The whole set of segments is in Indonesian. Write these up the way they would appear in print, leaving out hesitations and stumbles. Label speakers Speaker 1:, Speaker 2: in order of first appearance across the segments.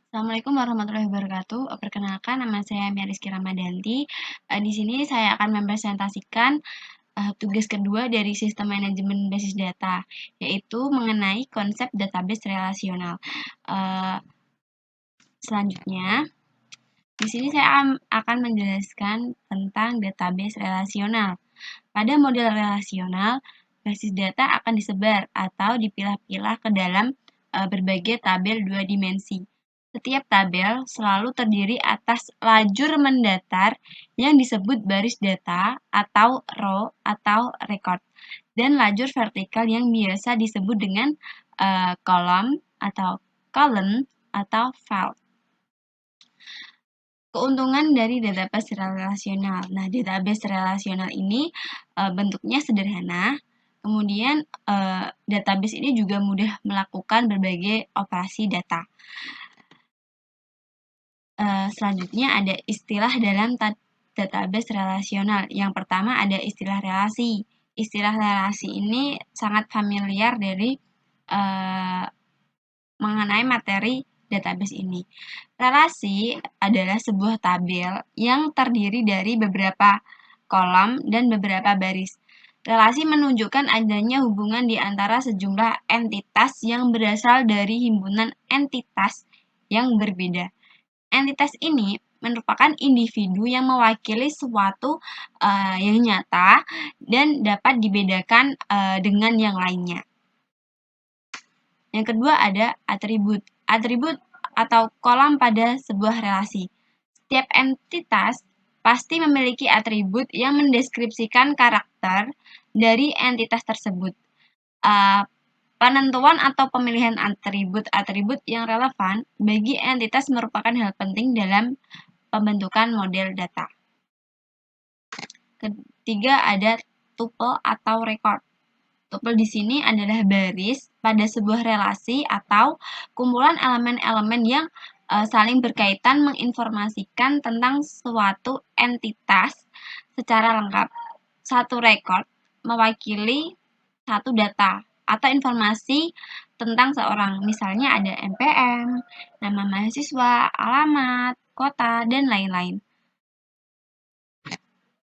Speaker 1: Assalamualaikum warahmatullahi wabarakatuh. Perkenalkan, nama saya Meriski Ramadanti. Di sini saya akan mempresentasikan tugas kedua dari sistem manajemen basis data, yaitu mengenai konsep database relasional. Selanjutnya, di sini saya akan menjelaskan tentang database relasional. Pada model relasional, basis data akan disebar atau dipilah-pilah ke dalam berbagai tabel dua dimensi. Setiap tabel selalu terdiri atas lajur mendatar yang disebut baris data atau row atau record, dan lajur vertikal yang biasa disebut dengan kolom atau column atau file. Keuntungan dari database relasional. Nah, database relasional ini bentuknya sederhana. Kemudian database ini juga mudah melakukan berbagai operasi data. Selanjutnya ada istilah dalam database relasional. Yang pertama ada istilah relasi. Istilah relasi ini sangat familiar dari mengenai materi database ini. Relasi adalah sebuah tabel yang terdiri dari beberapa kolom dan beberapa baris. Relasi menunjukkan adanya hubungan di antara sejumlah entitas yang berasal dari himpunan entitas yang berbeda. Entitas ini merupakan individu yang mewakili suatu yang nyata dan dapat dibedakan dengan yang lainnya. Yang kedua ada atribut. Atribut atau kolom pada sebuah relasi. Setiap entitas pasti memiliki atribut yang mendeskripsikan karakter dari entitas tersebut. Penentuan atau pemilihan atribut-atribut yang relevan bagi entitas merupakan hal penting dalam pembentukan model data. Ketiga ada tuple atau record. Tuple di sini adalah baris pada sebuah relasi atau kumpulan elemen-elemen yang saling berkaitan menginformasikan tentang suatu entitas secara lengkap. Satu record mewakili satu data atau informasi tentang seorang. Misalnya ada NPM, nama mahasiswa, alamat, kota, dan lain-lain.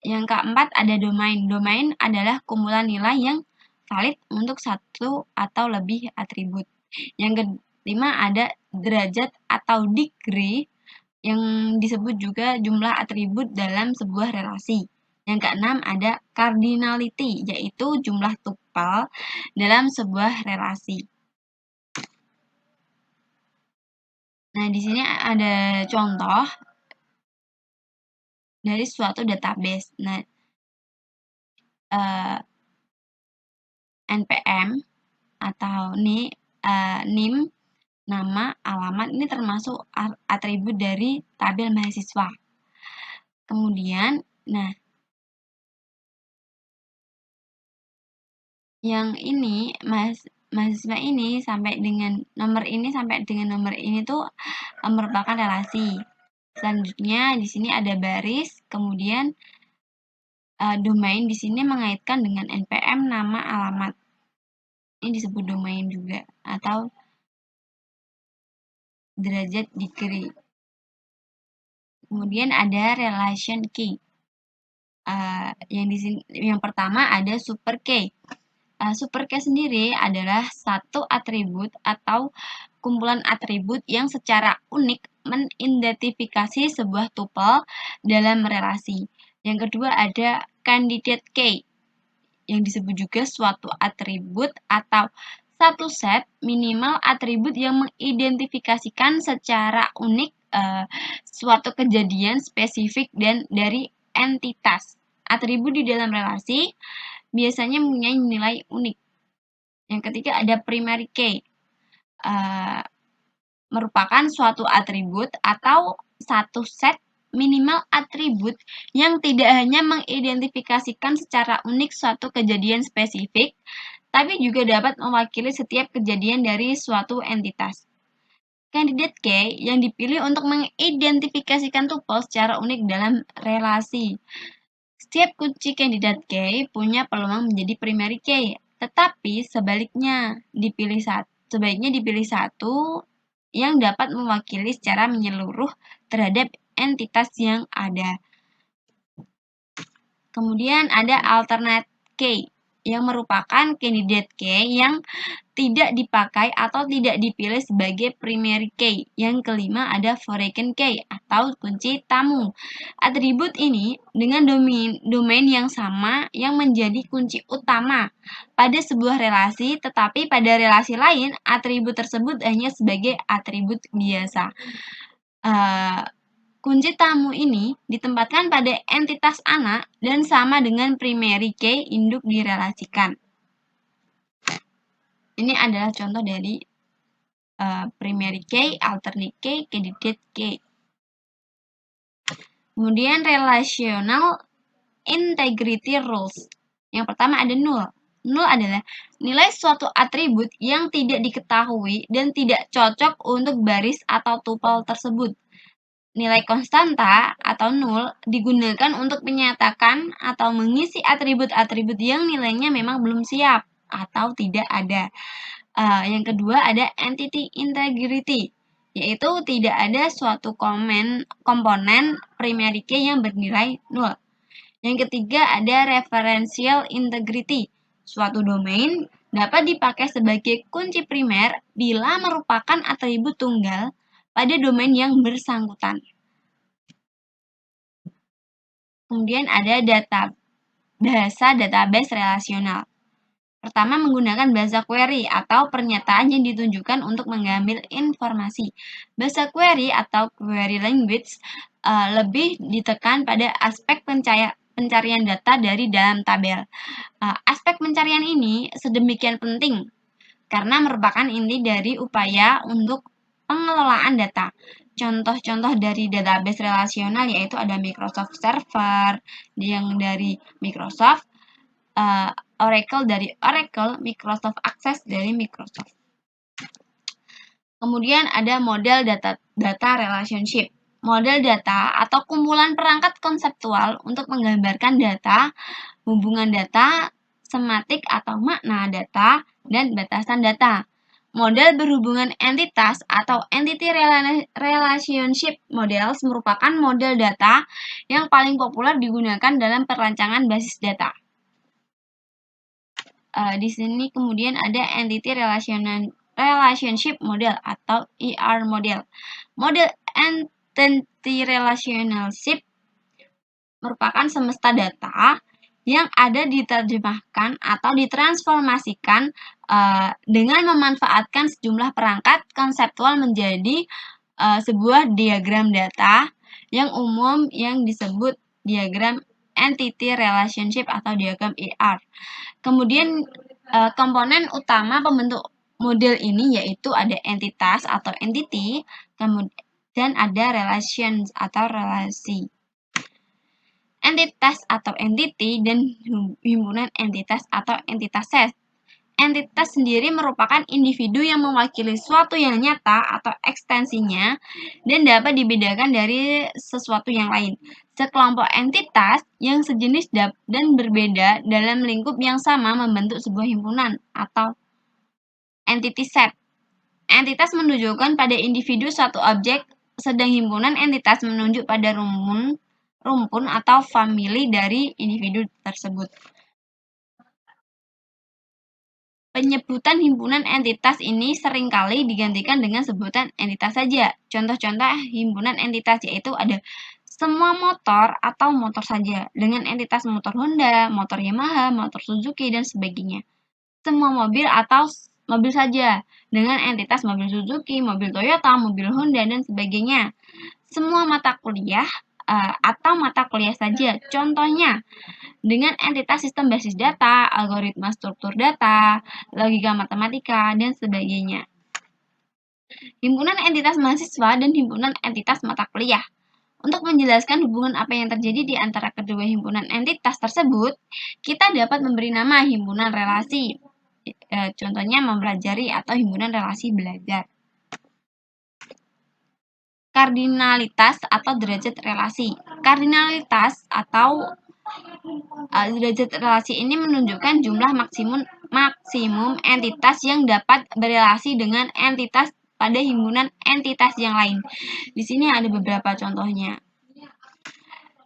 Speaker 1: Yang keempat ada domain. Domain adalah kumpulan nilai yang valid untuk satu atau lebih atribut. Yang kelima ada derajat atau degree yang disebut juga jumlah atribut dalam sebuah relasi. Yang keenam ada cardinality, yaitu jumlah tupel dalam sebuah relasi. Nah, di sini ada contoh dari suatu database. Nah, NPM atau NIM, nama, alamat ini termasuk atribut dari tabel mahasiswa. Kemudian, nah, yang ini mahasiswa ini sampai dengan nomor ini tuh merupakan relasi. Selanjutnya di sini ada baris, kemudian domain di sini mengaitkan dengan NPM, nama, alamat. Ini disebut domain juga atau derajat degree. Kemudian ada relation key. Yang pertama ada super key. Super key sendiri adalah satu atribut atau kumpulan atribut yang secara unik mengidentifikasi sebuah tuple dalam relasi. Yang kedua ada candidate key, yang disebut juga suatu atribut atau satu set minimal atribut yang mengidentifikasikan secara unik suatu kejadian spesifik dan dari entitas. Atribut di dalam relasi biasanya mempunyai nilai unik. Yang ketiga ada primary key, merupakan suatu atribut atau satu set minimal atribut yang tidak hanya mengidentifikasikan secara unik suatu kejadian spesifik, tapi juga dapat mewakili setiap kejadian dari suatu entitas. Candidate key yang dipilih untuk mengidentifikasikan tuple secara unik dalam relasi. Setiap kunci candidate key punya peluang menjadi primary key, tetapi sebaiknya dipilih satu yang dapat mewakili secara menyeluruh terhadap entitas yang ada. Kemudian ada alternate key, yang merupakan candidate key yang tidak dipakai atau tidak dipilih sebagai primary key. Yang kelima ada foreign key atau kunci tamu. Atribut ini dengan domain yang sama yang menjadi kunci utama pada sebuah relasi, tetapi pada relasi lain atribut tersebut hanya sebagai atribut biasa. Kunci tamu ini ditempatkan pada entitas anak dan sama dengan primary key induk direlasikan. Ini adalah contoh dari primary key, alternate key, candidate key. Kemudian relational integrity rules. Yang pertama ada null. Null adalah nilai suatu atribut yang tidak diketahui dan tidak cocok untuk baris atau tuple tersebut. Nilai konstanta atau null digunakan untuk menyatakan atau mengisi atribut-atribut yang nilainya memang belum siap atau tidak ada. Yang kedua ada entity integrity, yaitu tidak ada suatu komponen primary key yang bernilai null. Yang ketiga ada referential integrity. Suatu domain dapat dipakai sebagai kunci primer bila merupakan atribut tunggal pada domain yang bersangkutan. Kemudian ada bahasa database relasional. Pertama, menggunakan bahasa query atau pernyataan yang ditunjukkan untuk mengambil informasi. Bahasa query atau query language lebih ditekan pada aspek pencarian data dari dalam tabel. Aspek pencarian ini sedemikian penting karena merupakan inti dari upaya untuk pengelolaan data. Contoh-contoh dari database relasional yaitu ada Microsoft Server yang dari Microsoft, Oracle dari Oracle, Microsoft Access dari Microsoft. Kemudian ada model data relationship. Model data atau kumpulan perangkat konseptual untuk menggambarkan data, hubungan data, sematik atau makna data, dan batasan data. Model berhubungan entitas atau entity relationship models merupakan model data yang paling populer digunakan dalam perancangan basis data. Di sini kemudian ada entity relationship model atau ER model. Model entity relationship merupakan semesta data yang ada diterjemahkan atau ditransformasikan dengan memanfaatkan sejumlah perangkat konseptual menjadi sebuah diagram data yang umum yang disebut diagram entity relationship atau diagram ER. Kemudian komponen utama pembentuk model ini yaitu ada entitas atau entity, kemudian ada relations atau relasi. Entitas atau entity dan himpunan entitas atau entitas. Entitas sendiri merupakan individu yang mewakili suatu yang nyata atau ekstensinya dan dapat dibedakan dari sesuatu yang lain. Sekelompok entitas yang sejenis dan berbeda dalam lingkup yang sama membentuk sebuah himpunan atau entity set. Entitas menunjukkan pada individu suatu objek, sedang himpunan entitas menunjuk pada rumpun atau famili dari individu tersebut. Penyebutan himpunan entitas ini seringkali digantikan dengan sebutan entitas saja. Contoh-contoh himpunan entitas yaitu ada semua motor atau motor saja, dengan entitas motor Honda, motor Yamaha, motor Suzuki, dan sebagainya. Semua mobil atau mobil saja, dengan entitas mobil Suzuki, mobil Toyota, mobil Honda, dan sebagainya. Semua mata kuliah atau mata kuliah saja. Contohnya, dengan entitas sistem basis data, algoritma struktur data, logika matematika, dan sebagainya. Himpunan entitas mahasiswa dan himpunan entitas mata kuliah. Untuk menjelaskan hubungan apa yang terjadi di antara kedua himpunan entitas tersebut, kita dapat memberi nama himpunan relasi. Contohnya mempelajari atau himpunan relasi belajar. Kardinalitas atau derajat relasi. Kardinalitas atau derajat relasi ini menunjukkan jumlah maksimum entitas yang dapat berelasi dengan entitas pada himpunan entitas yang lain. Di sini ada beberapa contohnya.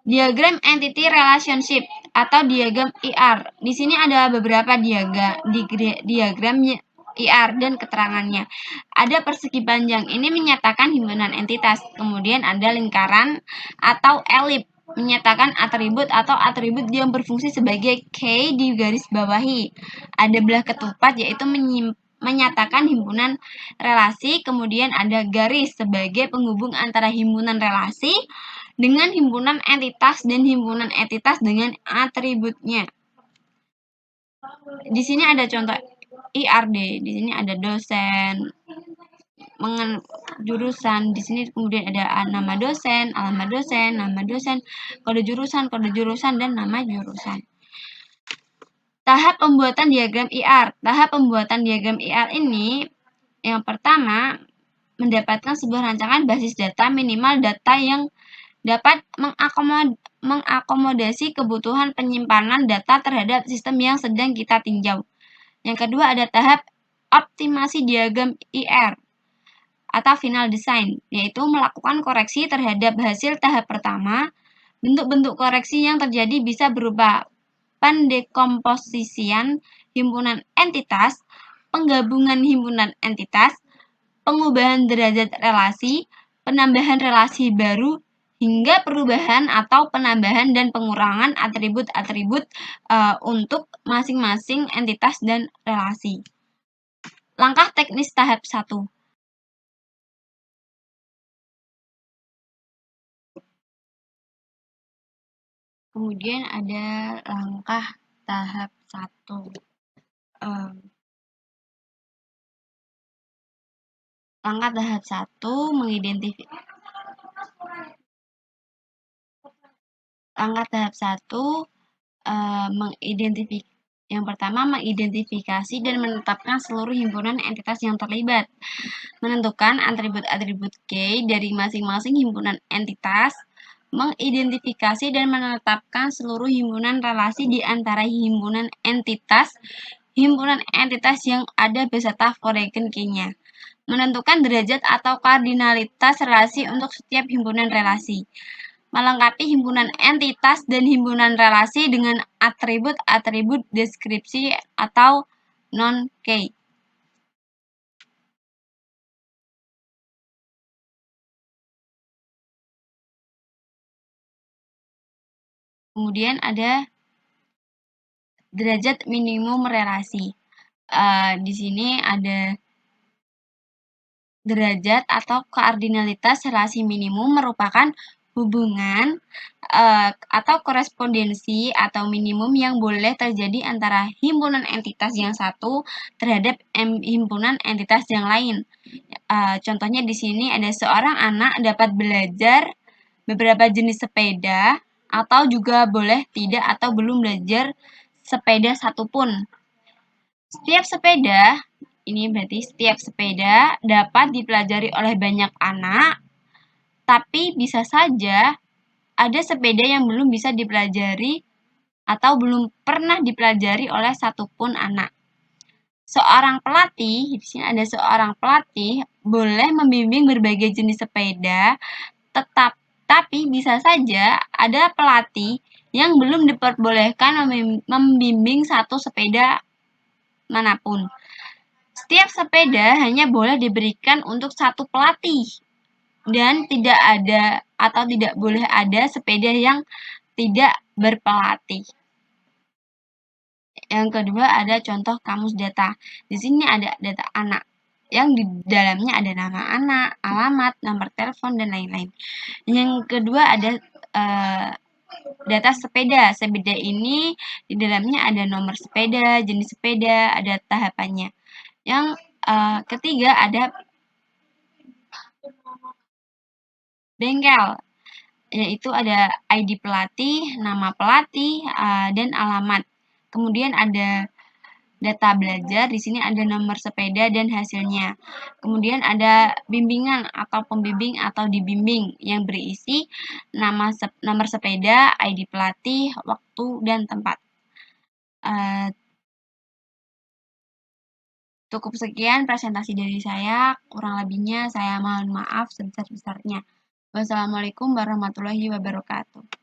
Speaker 1: Diagram Entity Relationship atau diagram IR. Di sini ada beberapa diagram IR dan keterangannya. Ada persegi panjang, ini menyatakan himpunan entitas. Kemudian ada lingkaran atau elip, menyatakan atribut atau atribut yang berfungsi sebagai key di garis bawahi. Ada belah ketupat, yaitu menyatakan himpunan relasi. Kemudian ada garis sebagai penghubung antara himpunan relasi dengan himpunan entitas dan himpunan entitas dengan atributnya. Di sini ada contoh IRD. Di sini ada dosen, jurusan. Di sini kemudian ada nama dosen, alamat dosen, nama dosen, kode jurusan, dan nama jurusan. Tahap pembuatan diagram IR. Tahap pembuatan diagram IR ini yang pertama mendapatkan sebuah rancangan basis data, minimal data yang dapat mengakomodasi kebutuhan penyimpanan data terhadap sistem yang sedang kita tinjau. Yang kedua ada tahap optimasi diagram IR atau final design, yaitu melakukan koreksi terhadap hasil tahap pertama. Bentuk-bentuk koreksi yang terjadi bisa berupa pendekomposisian himpunan entitas, penggabungan himpunan entitas, pengubahan derajat relasi, penambahan relasi baru, hingga perubahan atau penambahan dan pengurangan atribut-atribut untuk masing-masing entitas dan relasi. Langkah teknis tahap 1. Kemudian ada langkah tahap 1. Langkah tahap 1 mengidentifikasi. Langkah tahap 1 yang pertama, mengidentifikasi dan menetapkan seluruh himpunan entitas yang terlibat. Menentukan atribut-atribut key dari masing-masing himpunan entitas. Mengidentifikasi dan menetapkan seluruh himpunan relasi di antara himpunan entitas yang ada beserta foreign key-nya. Menentukan derajat atau kardinalitas relasi untuk setiap himpunan relasi. Melengkapi himpunan entitas dan himpunan relasi dengan atribut-atribut deskripsi atau non-key. Kemudian ada derajat minimum relasi. Di sini ada derajat atau kardinalitas relasi minimum merupakan hubungan atau korespondensi atau minimum yang boleh terjadi antara himpunan entitas yang satu terhadap himpunan entitas yang lain. Contohnya di sini ada seorang anak dapat belajar beberapa jenis sepeda atau juga boleh tidak atau belum belajar sepeda satupun. Setiap sepeda, ini berarti setiap sepeda dapat dipelajari oleh banyak anak, tapi bisa saja ada sepeda yang belum bisa dipelajari atau belum pernah dipelajari oleh satupun anak. Seorang pelatih, di sini ada seorang pelatih boleh membimbing berbagai jenis sepeda, tapi bisa saja ada pelatih yang belum diperbolehkan membimbing satu sepeda manapun. Setiap sepeda hanya boleh diberikan untuk satu pelatih dan tidak ada atau tidak boleh ada sepeda yang tidak berpelatih. Yang kedua ada contoh kamus data. Di sini ada data anak yang di dalamnya ada nama anak, alamat, nomor telepon, dan lain-lain. Yang kedua ada data sepeda. Sepeda ini di dalamnya ada nomor sepeda, jenis sepeda, ada tahapannya. Yang ketiga ada bengkel, yaitu ada ID pelatih, nama pelatih, dan alamat. Kemudian ada data belajar, di sini ada nomor sepeda dan hasilnya. Kemudian ada bimbingan atau pembimbing atau dibimbing yang berisi nomor sepeda, ID pelatih, waktu, dan tempat. Cukup sekian presentasi dari saya, kurang lebihnya saya mohon maaf sebesar-besarnya. Wassalamualaikum warahmatullahi wabarakatuh.